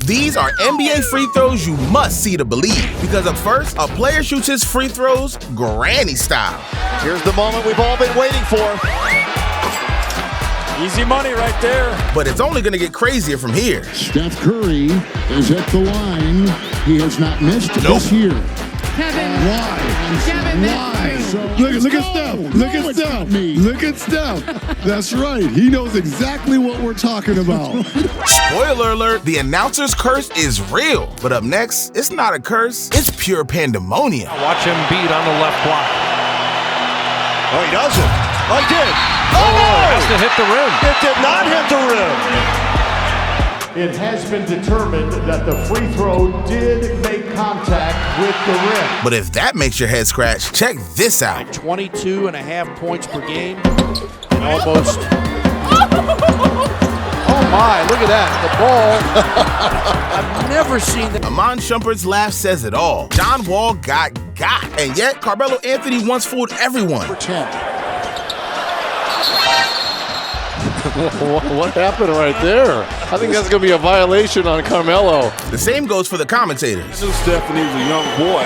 These are NBA free throws you must see to believe. Because up first, a player shoots his free throws granny style. Here's the moment we've all been waiting for. Easy money right there. But it's only going to get crazier from here. Steph Curry is at the line. He has not missed this year. Kevin. Why? Look at Steph. Look at Steph. Look at Steph. That's right. He knows exactly what we're talking about. Spoiler alert, the announcer's curse is real. But up next, it's not a curse, it's pure pandemonium. Watch him beat on the left block. Oh, he doesn't. Oh, he did. Oh, it has to hit the rim. It did not hit the rim. It has been determined that the free throw did make contact with the rim. But if that makes your head scratch, check this out. 22.5 points per game. And almost. Oh my, look at that. The ball. I've never seen that. Amon Shumpert's laugh says it all. John Wall got. And yet, Carmelo Anthony once fooled everyone. What happened right there? I think that's going to be a violation on Carmelo. The same goes for the commentators. I knew Stephanie was a young boy,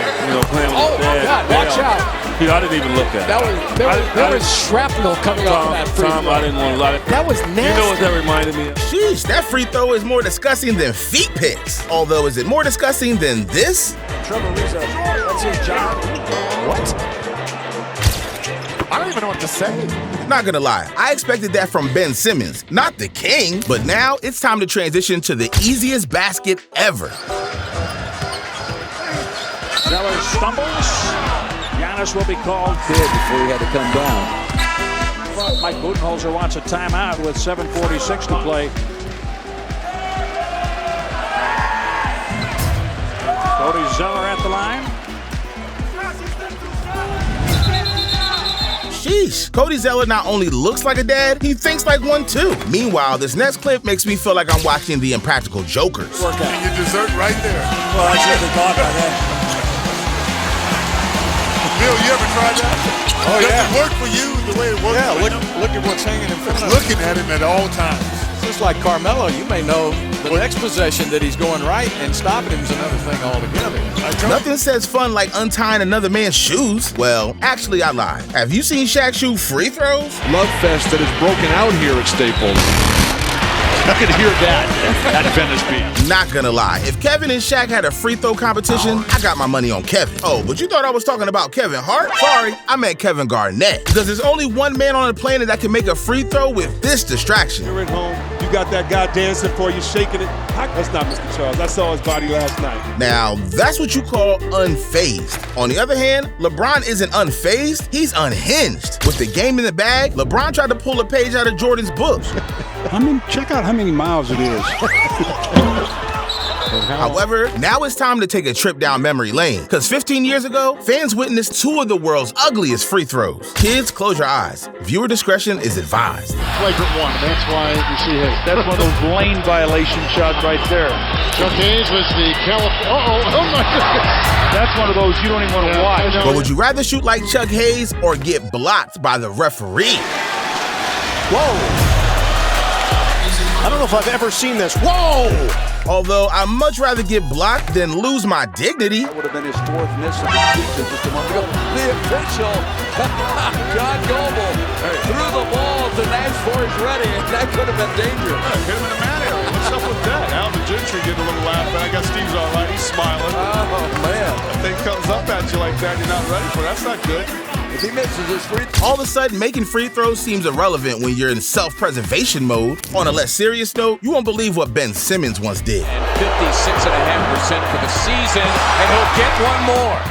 playing with his dad. God, watch out. I didn't even look at it. There was shrapnel coming off that free throw. I didn't want to lie. That was nasty. You know what that reminded me of? Sheesh, that free throw is more disgusting than feet pics. Although, is it more disgusting than this? Trevor Ariza, that's his job. What? I don't even know what to say. Not gonna lie, I expected that from Ben Simmons, not the king. But now it's time to transition to the easiest basket ever. Zeller stumbles. Giannis will be called dead before he had to come down. Mike Budenholzer wants a timeout with 7:46 to play. Cody Zeller at the line. Sheesh, Cody Zeller not only looks like a dad, he thinks like one too. Meanwhile, this next clip makes me feel like I'm watching The Impractical Jokers. And your dessert right there. Well, I should have thought about that. Bill, you ever tried that? Oh, Does yeah. it work for you the way it works? Yeah, for look at what's hanging in front of us. looking at him at all times. Just like Carmelo, you may know the next possession that he's going right, and stopping him is another thing altogether. Nothing says fun like untying another man's shoes. Well, actually, I lied. Have you seen Shaq shoot free throws? Love fest that is broken out here at Staples. You can hear that at Venice Beach. Not gonna lie, if Kevin and Shaq had a free throw competition, I got my money on Kevin. Oh, but you thought I was talking about Kevin Hart? Sorry, I meant Kevin Garnett. Because there's only one man on the planet that can make a free throw with this distraction. You're at home. You got that guy dancing for you, shaking it. That's not Mr. Charles. I saw his body last night. Now, that's what you call unfazed. On the other hand, LeBron isn't unfazed, he's unhinged. With the game in the bag, LeBron tried to pull a page out of Jordan's book. Check out how many miles it is. However, now it's time to take a trip down memory lane. Because 15 years ago, fans witnessed two of the world's ugliest free throws. Kids, close your eyes. Viewer discretion is advised. Flagrant one. That's why you see his. That's one of those lane violation shots right there. Chuck Hayes was the California. Oh my goodness. That's one of those you don't even want to watch. But would you rather shoot like Chuck Hayes or get blocked by the referee? Whoa. I don't know if I've ever seen this. Whoa! Although I'd much rather get blocked than lose my dignity. That would have been his fourth miss of the season just a month ago. The official, John Goble, threw the ball to Nash for his ready, and that could have been dangerous. Hit him in the man area. What's up with that? Alvin Gentry getting a little laugh, but I guess Steve's all right. He's smiling. Oh, man. If thing comes up at you like that, you're not ready for it. That's not good. If he misses his free throw. All of a sudden, making free throws seems irrelevant when you're in self-preservation mode. On a less serious note, you won't believe what Ben Simmons once did. And 56.5% for the season, and he'll get one more.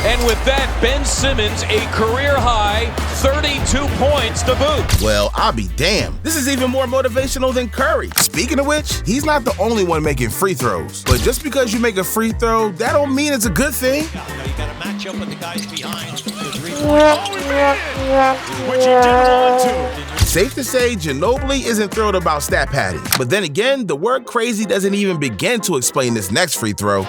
And with that, Ben Simmons, a career-high 32 points to boot. Well, I'll be damned. This is even more motivational than Curry. Speaking of which, he's not the only one making free throws. But just because you make a free throw, that don't mean it's a good thing. Now you got to match up with the guys behind the 3 Which he did want to. Safe to say, Ginobili isn't thrilled about stat padding. But then again, the word crazy doesn't even begin to explain this next free throw.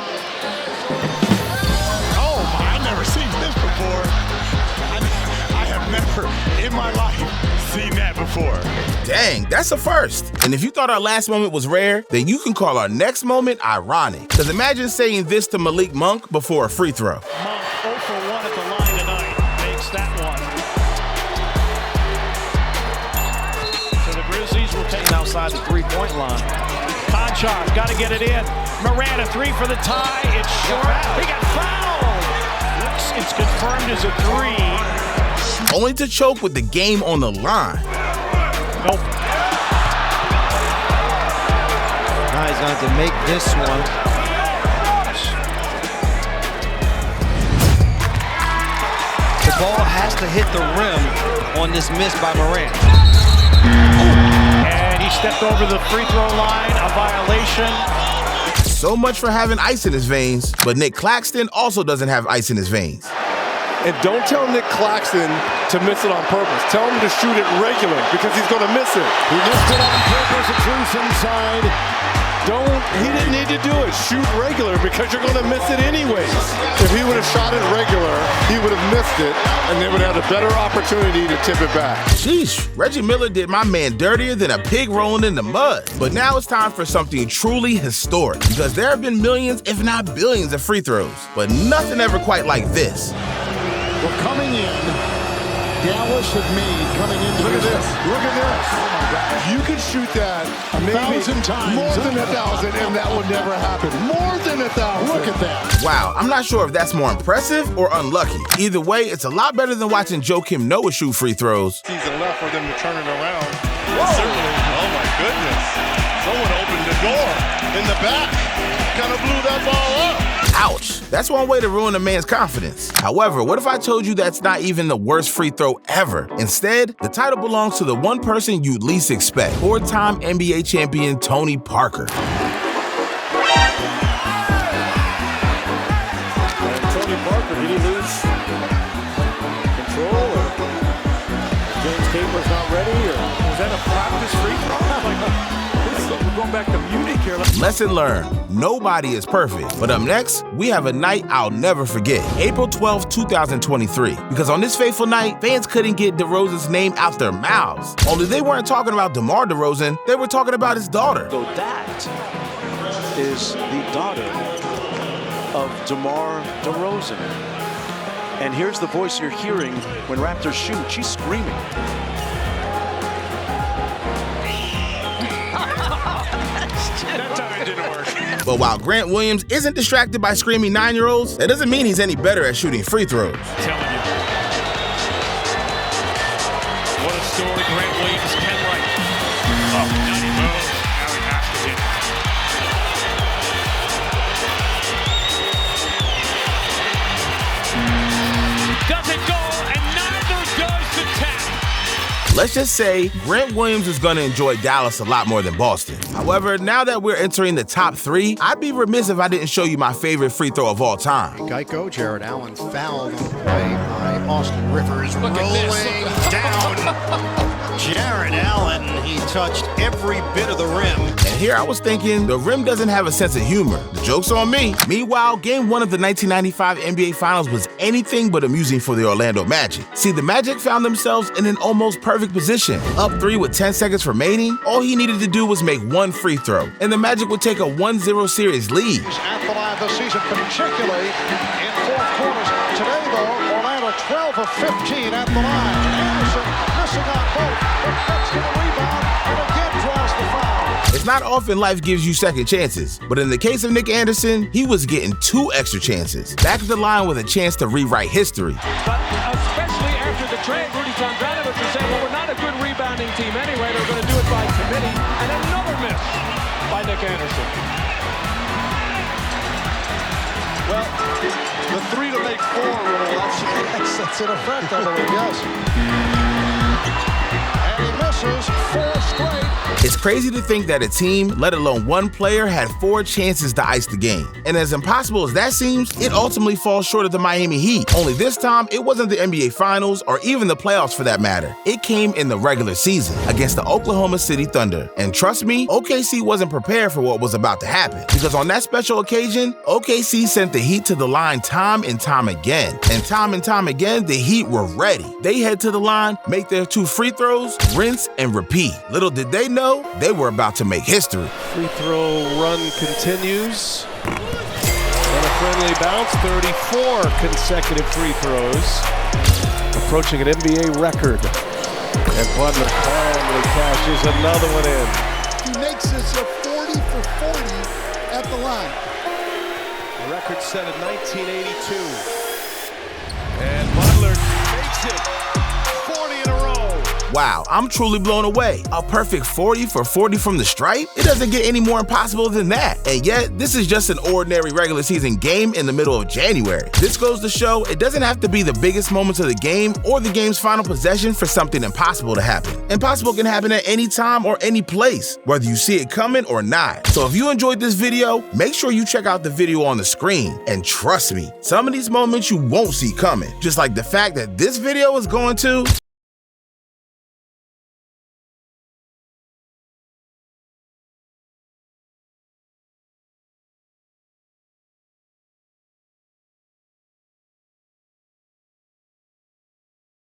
I have never in my life seen that before. Dang, that's a first. And if you thought our last moment was rare, then you can call our next moment ironic. Because imagine saying this to Malik Monk before a free throw. Monk 0 for 1 at the line tonight. Makes that one. So the Grizzlies will take outside the three-point line. Conchar got to get it in. Miranda 3 for the tie. It's short. He got fouled. It's confirmed as a 3. Only to choke with the game on the line. Nope. Now he's going to make this one. The ball has to hit the rim on this miss by Morant. And he stepped over the free throw line, a violation. So much for having ice in his veins, but Nick Claxton also doesn't have ice in his veins. And don't tell Nick Claxton to miss it on purpose. Tell him to shoot it regular because he's going to miss it. He missed it on purpose. A truth inside. He didn't need to do it. Shoot regular because you're going to miss it anyways. If he would have shot it regular, he would have missed it, and they would have had a better opportunity to tip it back. Sheesh, Reggie Miller did my man dirtier than a pig rolling in the mud. But now it's time for something truly historic, because there have been millions, if not billions, of free throws. But nothing ever quite like this. Well, coming in, Dallas had made coming into Look at this. Look at this. You could shoot that maybe 1,000 times. More than 1,000, and that would never happen. More than 1,000. Look at that. Wow, I'm not sure if that's more impressive or unlucky. Either way, it's a lot better than watching Joakim Noah shoot free throws. Season left for them to turn it around. Certainly. Oh my goodness. Someone opened the door in the back. Kind of blew that ball up. Ouch, that's one way to ruin a man's confidence. However, what if I told you that's not even the worst free throw ever? Instead, the title belongs to the one person you'd least expect, four-time NBA champion Tony Parker. And Tony Parker, did he lose control? Or James Capers not ready? Or was that a practice free throw? We're going back to Munich here. Lesson learned, nobody is perfect. But up next, we have a night I'll never forget. April 12, 2023. Because on this fateful night, fans couldn't get DeRozan's name out their mouths. Only they weren't talking about DeMar DeRozan, they were talking about his daughter. So that is the daughter of DeMar DeRozan. And here's the voice you're hearing when Raptors shoot. She's screaming. That time it didn't work. But while Grant Williams isn't distracted by screaming 9-year-olds, that doesn't mean he's any better at shooting free throws. Telling you. What a story Grant Williams can write. Oh, now he moves. Now he has to hit. Doesn't go, and neither does the tap. Let's just say Grant Williams is going to enjoy Dallas a lot more than Boston. However, now that we're entering the top 3, I'd be remiss if I didn't show you my favorite free throw of all time. Geico, Jared Allen fouled on the play by Austin Rivers. Rolling down. Jared Allen, he touched every bit of the rim. And here I was thinking, the rim doesn't have a sense of humor. The joke's on me. Meanwhile, Game 1 of the 1995 NBA Finals was anything but amusing for the Orlando Magic. See, the Magic found themselves in an almost perfect position. Up 3 with 10 seconds remaining, all he needed to do was make one free throw, and the Magic would take a 1-0 series lead. At the line this season, particularly in fourth quarters. Today, though, Orlando 12 of 15 at the line. Anderson missing on both, but that's going to rebound and again draws the foul. It's not often life gives you second chances, but in the case of Nick Anderson, he was getting 2 extra chances. Back at the line with a chance to rewrite history. But especially after the trade, Rudy Tomjanovich was saying, well, we're not a good rebounding team anyway. They're going to do it by committee. And another miss by Nick Anderson. Well, the 3 to make 4 rule, that's in effect, I believe, yes. And he misses 4 straight. It's crazy to think that a team, let alone one player, had 4 chances to ice the game. And as impossible as that seems, it ultimately falls short of the Miami Heat. Only this time, it wasn't the NBA Finals or even the playoffs for that matter. It came in the regular season against the Oklahoma City Thunder. And trust me, OKC wasn't prepared for what was about to happen, because on that special occasion, OKC sent the Heat to the line time and time again. And time again, the Heat were ready. They head to the line, make their 2 free throws, rinse and repeat. Little did they know, they were about to make history. Free throw run continues. And a friendly bounce, 34 consecutive free throws. Approaching an NBA record. And Butler calmly cashes another one in. He makes this a 40 for 40 at the line. The record set in 1982. And Butler makes it 40 in a row. Wow, I'm truly blown away. A perfect 40 for 40 from the stripe? It doesn't get any more impossible than that. And yet, this is just an ordinary regular season game in the middle of January. This goes to show it doesn't have to be the biggest moments of the game or the game's final possession for something impossible to happen. Impossible can happen at any time or any place, whether you see it coming or not. So if you enjoyed this video, make sure you check out the video on the screen. And trust me, some of these moments you won't see coming. Just like the fact that this video is going to